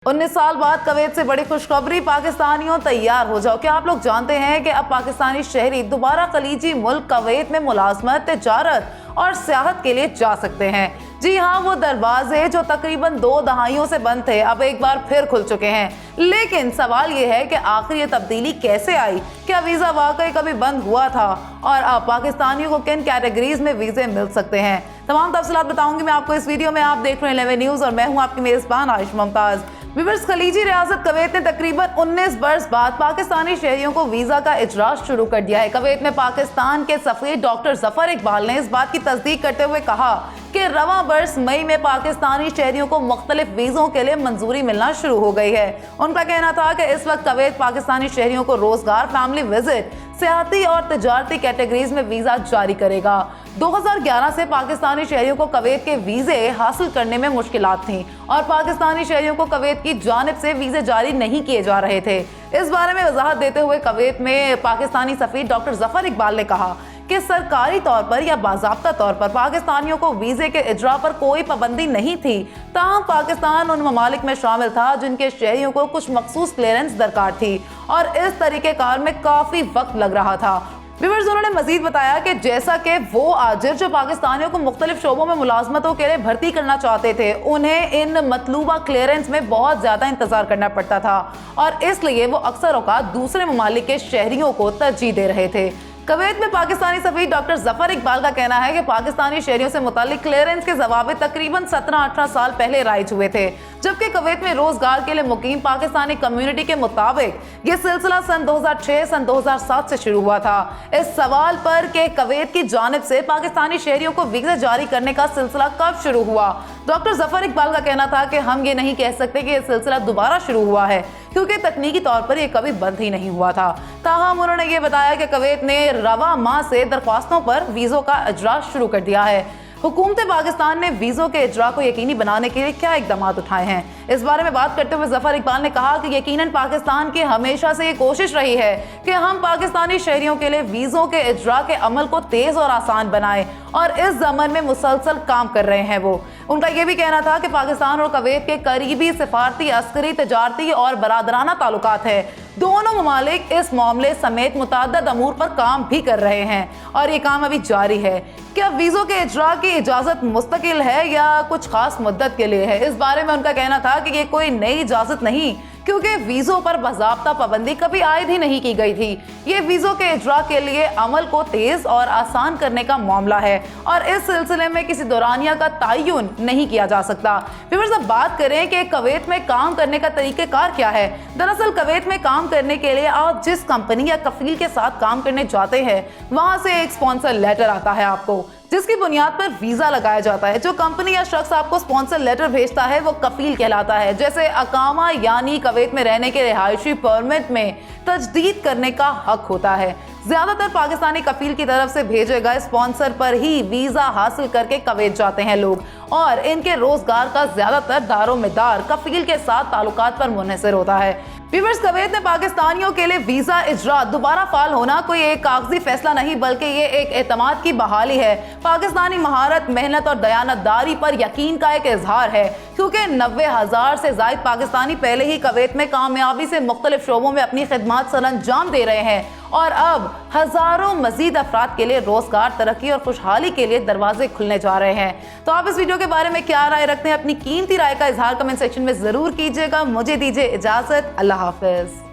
19 साल बाद कुवैत से बड़ी खुशखबरी, पाकिस्तानियों तैयार हो जाओ। क्या आप लोग जानते हैं कि अब पाकिस्तानी शहरी दोबारा खलीजी मुल्क कुवैत में मुलाजमत, तिजारत और सियाहत के लिए जा सकते हैं। जी हाँ, वो दरवाजे जो तकरीबन 2 दहाइयों से बंद थे अब एक बार फिर खुल चुके हैं। लेकिन सवाल ये है कि आखिर ये तब्दीली कैसे आई? क्या वीजा वाकई कभी बंद हुआ था? और अब पाकिस्तानियों को किन कैटेगरीज में वीजे मिल सकते हैं? तमाम तफसीलात बताऊंगी मैं आपको इस वीडियो में। आप देख रहे हैं 11 न्यूज और मैं हूँ आपकी मेजबान आयशा मुमताज। व्यूअर्स, खलीजी रियासत कुवैत ने तकरीबन 19 बरस बाद पाकिस्तानी शहरियों को वीजा का इजरात शुरू कर दिया है। कुवैत में पाकिस्तान के सफीर डॉक्टर जफर इकबाल ने इस बात की तस्दीक करते हुए कहा कि रवां बरस मई में पाकिस्तानी शहरियों को मुख्तलिफ वीजों के लिए मंजूरी मिलना शुरू हो गई है। उनका कहना था कि इस वक्त कुवैत पाकिस्तानी शहरियों को रोजगार, फैमिली विजिट, सियाहती और तिजारती कैटेगरीज में वीजा जारी करेगा। 2011 से पाकिस्तानी शहरियों को कुवैत के वीजे हासिल करने में मुश्किलात थीं और पाकिस्तानी शहरियों को कुवैत की जानिब से वीजे जारी नहीं किए जा रहे थे। इस बारे में वजाहत देते हुए कुवैत में पाकिस्तानी सफीर डॉक्टर जफर इकबाल ने कहा कि सरकारी तौर पर या बाज़ाब्ता तौर पर पाकिस्तानियों को वीजे के इजरा पर कोई पाबंदी नहीं थी, ताहम पाकिस्तान उन ममालिक में शामिल था जिनके शहरियों को कुछ मखसूस क्लियरेंस दरकार थी और इस तरीक़ेकार में काफी वक्त लग रहा था। व्यूअर्स, उन्होंने मजीद बताया कि जैसा कि वो आजिर जो पाकिस्तानियों को मुख्तलिफ शोबों में मुलाजमतों के लिए भर्ती करना चाहते थे, उन्हें इन मतलूबा क्लियरेंस में बहुत ज्यादा इंतजार करना पड़ता था और इसलिए वो अक्सर औकात दूसरे ममालिक के शहरियों को तरजीह दे रहे थे। कुवैत में पाकिस्तानी सफीर डॉक्टर जफर इकबाल का कहना है कि पाकिस्तानी शहरियों से मुतालिक क्लियरेंस के जवाब तकरीबन 17-18 साल पहले राइज हुए थे, जबकि कुवैत में रोजगार के लिए मुकीम पाकिस्तानी कम्युनिटी के मुताबिक ये सिलसिला सन 2006 सन 2007 से शुरू हुआ था। इस सवाल पर कि कुवैत की जानिब से पाकिस्तानी शहरियों को वीजा जारी करने का सिलसिला कब शुरू हुआ, डॉक्टर जफर इकबाल का कहना था कि हम ये नहीं कह सकते कि यह सिलसिला दोबारा शुरू हुआ है क्योंकि तकनीकी तौर पर यह कभी बंद ही नहीं हुआ था। ताहम उन्होंने ये बताया कि कुवैत ने रवा माह से दरख्वास्तों पर वीजों का इजरा शुरू कर दिया है। हुकूमत पाकिस्तान ने वीजों के इजरा को यकीनी बनाने के लिए क्या इकदाम उठाए हैं, इस बारे में बात करते हुए जफर इकबाल ने कहा कि यकीनन पाकिस्तान की हमेशा से ये कोशिश रही है कि हम पाकिस्तानी शहरियों के लिए वीजों के इजरा के अमल को तेज और आसान बनाएं और इस ज़मन में मुसलसल काम कर रहे हैं। वो उनका ये भी कहना था कि पाकिस्तान और कुवैत के करीबी सिफारती, अस्करी, तिजारती और बरादराना ताल्लुकात है। दोनों ममालिक इस मामले समेत मुतअद्दिद अमूर पर काम भी कर रहे हैं और ये काम अभी जारी है। क्या वीजों के इजरा की इजाजत मुस्तकिल है या कुछ खास मुद्दत के लिए है? इस बारे में उनका कहना था कि ये कोई नई इजाजत नहीं, क्योंकि वीजों पर बाज़ाब्ता पाबंदी कभी आयद ही नहीं की गई थी। ये वीजों के इजरा के लिए अमल को तेज और आसान करने का मामला है और इस सिलसिले में किसी दौरानिया का तयन नहीं किया जा सकता। व्यूअर्स, अब बात करें कि कुवैत में काम करने का तरीक़ेकार क्या है। दरअसल कुवैत में काम करने के लिए आप जिस कंपनी या कफील के साथ काम करने जाते हैं, वहां से एक स्पॉन्सर लेटर आता है आपको, जिसकी बुनियाद पर वीजा लगाया जाता है। जो कंपनी या शख्स आपको स्पॉन्सर लेटर भेजता है वो कफील कहलाता है। जैसे अकामा यानी कुवैत में रहने के रिहायशी परमिट में तजदीद करने का हक होता है। ज्यादातर पाकिस्तानी कफील की तरफ से भेजे गए स्पॉन्सर पर ही वीजा हासिल करके कुवैत जाते हैं लोग और इनके रोजगार का ज्यादातर दारोमदार कफील के साथ ताल्लुकात पर मुनहसर होता है। व्यूअर्स, कुवैत में पाकिस्तानियों के लिए वीजा इजरा दोबारा फाल होना कोई एक कागजी फैसला नहीं बल्कि ये एक एतमाद की बहाली है। पाकिस्तानी महारत, मेहनत और दयानतदारी पर यकीन का एक इजहार है, क्योंकि 90,000 से ज्यादा पाकिस्तानी पहले ही कुवैत में कामयाबी से मुख्तलिफ शोबों में अपनी खिदमत सर अंजाम दे रहे हैं और अब हजारों मजीद अफराद के लिए रोजगार, तरक्की और खुशहाली के लिए दरवाजे खुलने जा रहे हैं। तो आप इस वीडियो के बारे में क्या राय रखते हैं? अपनी कीमती राय का इजहार कमेंट सेक्शन में जरूर कीजिएगा। मुझे दीजिए इजाजत। अल्लाह हाफिज।